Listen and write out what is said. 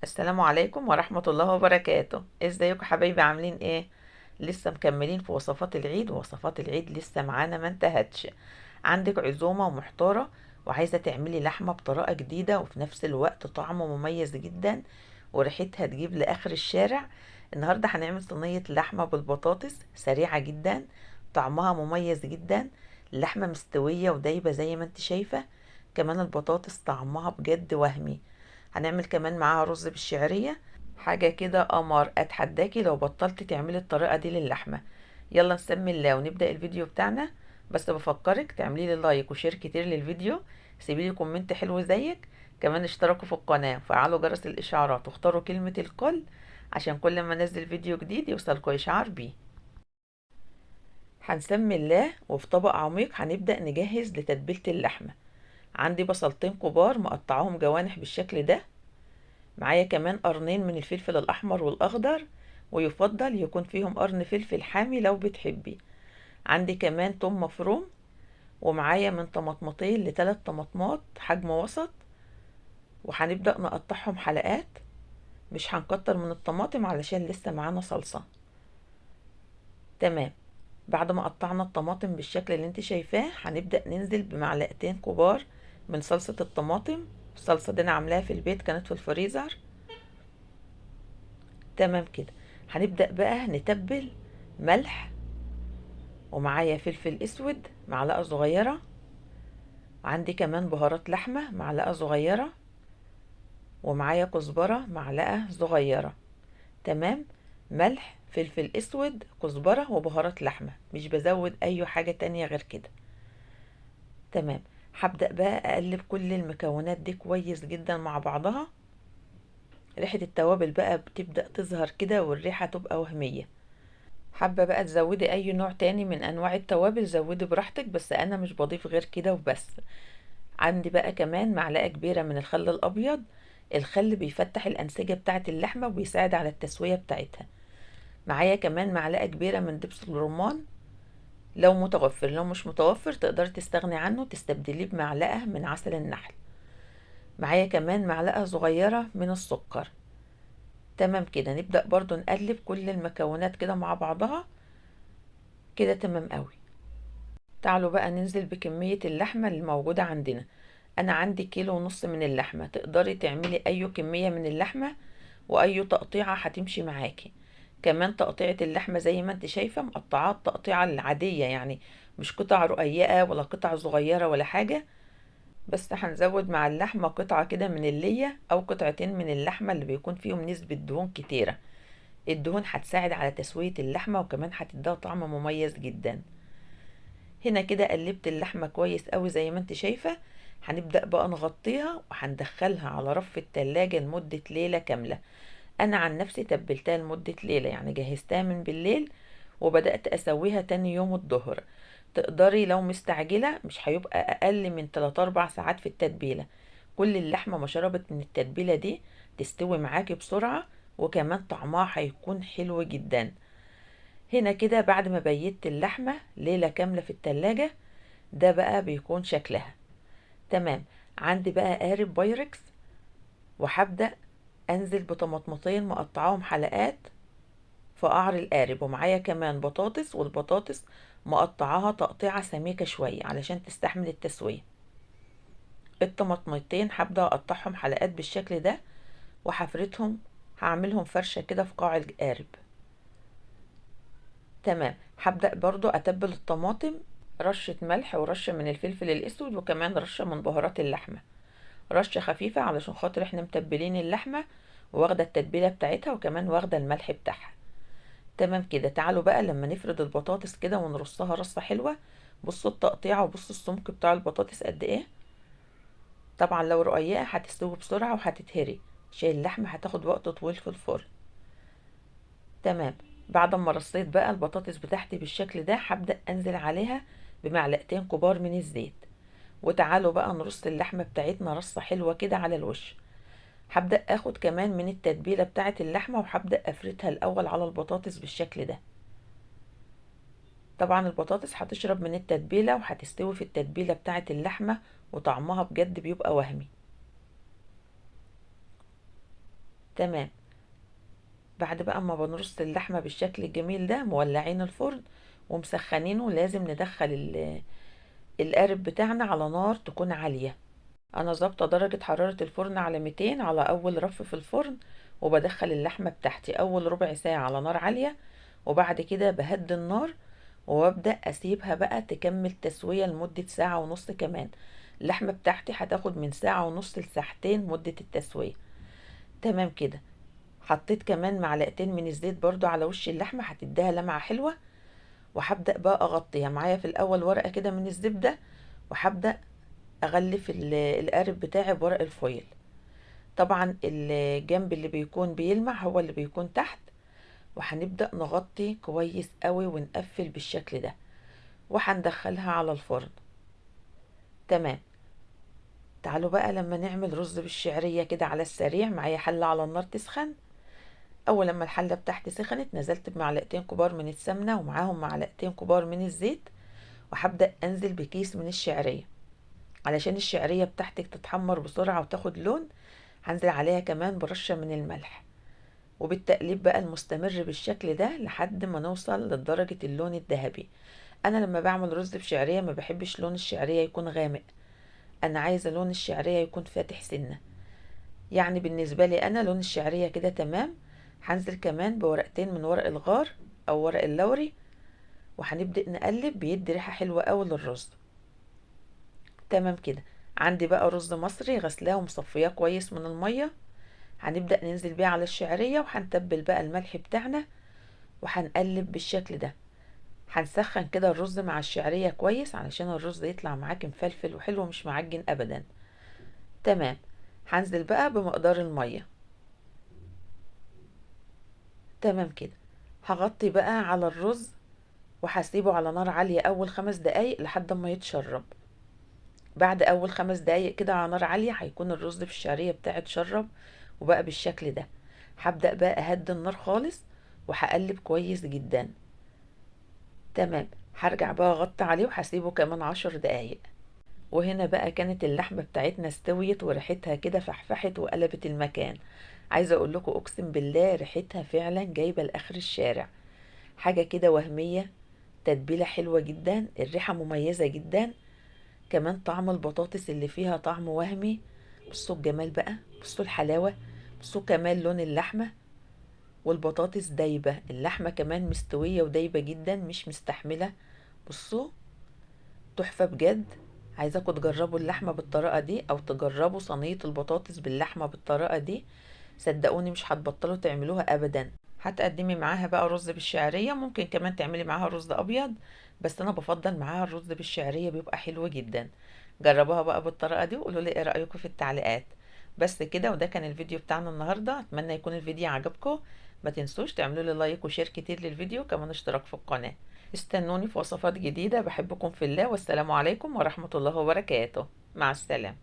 السلام عليكم ورحمة الله وبركاته. ازيكم حبايبي؟ عاملين ايه؟ لسه مكملين في وصفات العيد، ووصفات العيد لسه معانا ما انتهتش. عندك عزومة ومحتارة وعايزة تعملي لحمة بطريقة جديدة وفي نفس الوقت طعم مميز جدا وريحتها تجيب لآخر الشارع. النهاردة هنعمل صينية لحمة بالبطاطس سريعة جدا، طعمها مميز جدا. اللحمة مستوية ودايبة زي ما انت شايفة، كمان البطاطس طعمها بجد وهمي. هنعمل كمان معاها رز بالشعرية، حاجة كده قمر. اتحداكي لو بطلت تعملي الطريقة دي للحمة. يلا نسمي الله ونبدأ الفيديو بتاعنا. بس بفكرك تعملي لي لايك وشير كتير للفيديو، سيبي لي كومنت حلو زيك، كمان اشتركوا في القناة وفعلوا جرس الإشعارات واختاروا كلمة الكل عشان كل ما انزل فيديو جديد يوصلكوا إشعار بيه. هنسمي الله، وفي طبق عميق هنبدأ نجهز لتتبيلة اللحمة. عندي بصلتين كبار مقطعاهم جوانح بالشكل ده، معايا كمان قرنين من الفلفل الأحمر والأخضر، ويفضل يكون فيهم قرن فلفل حامي لو بتحبي. عندي كمان توم مفروم، ومعايا من طماطمتين لثلاث طماطمات حجم وسط، وهنبدأ نقطعهم حلقات. مش هنكتر من الطماطم علشان لسه معانا صلصة. تمام. بعد ما قطعنا الطماطم بالشكل اللي انت شايفاه، هنبدأ ننزل بمعلقتين كبار من صلصة الطماطم. الصلصة دي انا عاملاها في البيت، كانت في الفريزر. تمام كده. هنبدأ بقى نتبل. ملح، ومعايا فلفل اسود معلقة صغيرة، وعندي كمان بهارات لحمة معلقة صغيرة، ومعايا كزبرة معلقة صغيرة. تمام. ملح، فلفل اسود، كزبرة، وبهارات لحمة، مش بزود اي حاجة تانية غير كده. تمام. هبدأ بقى اقلب كل المكونات دي كويس جدا مع بعضها. ريحة التوابل بقى بتبدأ تظهر كده والريحة تبقى وهمية. حابة بقى تزودي اي نوع تاني من انواع التوابل زودي براحتك، بس انا مش بضيف غير كده وبس. عندي بقى كمان معلقة كبيرة من الخل الابيض. الخل بيفتح الانسجة بتاعة اللحمة وبيساعد على التسوية بتاعتها. معايا كمان معلقة كبيرة من دبس الرمان لو متوفر، لو مش متوفر تقدر تستغني عنه، تستبدليه بمعلقة من عسل النحل. معايا كمان معلقة صغيرة من السكر. تمام كده. نبدأ برضو نقلب كل المكونات كده مع بعضها كده. تمام قوي. تعالوا بقى ننزل بكمية اللحمة اللي موجودة عندنا. أنا عندي كيلو ونص من اللحمة، تقدري تعملي أي كمية من اللحمة وأي تقطيعة هتمشي معاكي. كمان تقطيعة اللحمة زي ما انت شايفة مقطعات التقطيعة العادية، يعني مش قطع رقيقة ولا قطع صغيرة ولا حاجة. بس هنزود مع اللحمة قطعة كده من اللية أو قطعتين من اللحمة اللي بيكون فيهم نسبة دهون كتيرة. الدهون هتساعد على تسوية اللحمة وكمان هتديها طعم مميز جدا. هنا كده قلبت اللحمة كويس قوي زي ما انت شايفة. هنبدأ بقى نغطيها وهندخلها على رف التلاجة لمدة ليلة كاملة. انا عن نفسي تبلتها لمدة ليلة، يعني جهزتها من بالليل وبدأت اسويها تاني يوم الظهر. تقدري لو مستعجلة مش هيبقى اقل من 3 4 ساعات في التتبيلة. كل اللحمة ما شربت من التتبيلة دي تستوي معاكي بسرعة، وكمان طعمها هيكون حلو جدا. هنا كده بعد ما بيت اللحمة ليلة كاملة في التلاجة، ده بقى بيكون شكلها. تمام. عندي بقى قارب بايركس، وهبدأ انزل بطماطمتين مقطعاهم حلقات في قعر القارب، ومعايا كمان بطاطس، والبطاطس مقطعاها تقطيعة سميكة شوية علشان تستحمل التسوية. الطماطمتين هبدأ اقطعهم حلقات بالشكل ده وحفرتهم، هعملهم فرشة كده في قاع القارب. تمام. هبدأ برضو اتبل الطماطم، رشة ملح ورشة من الفلفل الاسود وكمان رشة من بهارات اللحمة. رشة خفيفة علشان خاطر احنا متبلين اللحمة واخدة التتبيلة بتاعتها وكمان واخدة الملح بتاعها. تمام كده. تعالوا بقى لما نفرد البطاطس كده ونرصها رصة حلوة. بصوا التقطيعة وبصوا السمك بتاع البطاطس قد ايه. طبعا لو رقيقة هتستوي بسرعة وهتتهري، عشان اللحمة هتاخد وقت طويل في الفرن. تمام. بعد ما رصيت بقى البطاطس بتاعتي بالشكل ده، هبدأ انزل عليها بمعلقتين كبار من الزيت. وتعالوا بقى نرص اللحمة بتاعتنا رصة حلوة كده على الوش. هبدأ اخد كمان من التتبيلة بتاعت اللحمة وهبدأ افردها الاول على البطاطس بالشكل ده. طبعا البطاطس هتشرب من التتبيلة وهتستوي في التتبيلة بتاعت اللحمة، وطعمها بجد بيبقى وهمي. تمام. بعد بقى ما بنرص اللحمة بالشكل الجميل ده، مولعين الفرن ومسخنينه، لازم ندخل القارب بتاعنا على نار تكون عالية. انا ظابطة درجة حرارة الفرن على 200 على اول رف في الفرن، وبدخل اللحمة بتاعتي اول ربع ساعة على نار عالية، وبعد كده بهدي النار وابدأ اسيبها بقى تكمل تسوية لمدة ساعة ونص كمان. اللحمة بتاعتي هتاخد من ساعة ونص لساعتين مدة التسوية. تمام كده. حطيت كمان معلقتين من الزيت برضو على وش اللحمة، هتديها لمعة حلوة. وهبدأ بقى اغطيها معايا في الاول ورقة كده من الزبدة، وهبدأ اغلف القارب بتاعي بورق الفويل. طبعا الجنب اللي بيكون بيلمع هو اللي بيكون تحت. وهنبدأ نغطي كويس قوي ونقفل بالشكل ده، وهندخلها على الفرن. تمام. تعالوا بقى لما نعمل رز بالشعرية كده على السريع. معايا حلة على النار تسخن. اول لما الحلة بتاعتي سخنت، نزلت بمعلقتين كبار من السمنة ومعاهم معلقتين كبار من الزيت، وهبدأ انزل بكيس من الشعرية علشان الشعرية بتاعتك تتحمر بسرعة وتاخد لون. هنزل عليها كمان برشة من الملح، وبالتقليب بقى المستمر بالشكل ده لحد ما نوصل لدرجة اللون الذهبي. انا لما بعمل رز بشعرية ما بحبش لون الشعرية يكون غامق، انا عايزة لون الشعرية يكون فاتح سنة. يعني بالنسبة لي انا لون الشعرية كده تمام. هنزل كمان بورقتين من ورق الغار او ورق اللوري، وهنبدأ نقلب، بيدي ريحة حلوة قوي للرز. تمام كده. عندي بقى رز مصري غسلاه ومصفياه كويس من المية، هنبدأ ننزل بيه على الشعرية، وهنتبل بقى الملح بتاعنا وهنقلب بالشكل ده. هنسخن كده الرز مع الشعرية كويس علشان الرز يطلع معاك مفلفل وحلو مش معجن ابدا. تمام. هنزل بقى بمقدار المية. تمام كده. هغطي بقى على الرز وهسيبه على نار عالية اول 5 دقايق لحد ما يتشرب. بعد اول 5 دقايق كده على نار عالية هيكون الرز في الشعرية بتاعي اتشرب وبقى بالشكل ده. هبدأ بقى اهدي النار خالص وهقلب كويس جدا. تمام. هرجع بقى اغطي عليه وهسيبه كمان 10 دقايق. وهنا بقى كانت اللحمة بتاعتنا استويت وريحتها كده فحفحت وقلبت المكان. عايزة اقول لكم اقسم بالله ريحتها فعلا جايبة لاخر الشارع. حاجة كده وهمية. تتبيلة حلوة جدا، الريحة مميزة جدا. كمان طعم البطاطس اللي فيها طعم وهمي. بصوا الجمال بقى، بصوا الحلاوة، بصوا كمان لون اللحمة. والبطاطس دايبة، اللحمة كمان مستوية ودايبة جدا مش مستحملة. بصوا، تحفة بجد. عايزاكم تجربوا اللحمة بالطريقة دي او تجربوا صينية البطاطس باللحمة بالطريقة دي. صدقوني مش هتبطلوا تعملوها ابدا. هتقدمي معاها بقى رز بالشعرية، ممكن كمان تعملي معاها رز ابيض، بس انا بفضل معاها الرز بالشعرية بيبقى حلو جدا. جربوها بقى بالطريقة دي وقولوا لي ايه رأيكم في التعليقات. بس كده، وده كان الفيديو بتاعنا النهاردة. اتمنى يكون الفيديو عجبكم. ما تنسوش تعملوا لي لايك وشير كتير للفيديو، كمان اشتراك في القناة. استنوني في وصفات جديدة. بحبكم في الله، والسلام عليكم ورحمة الله وبركاته. مع السلامة.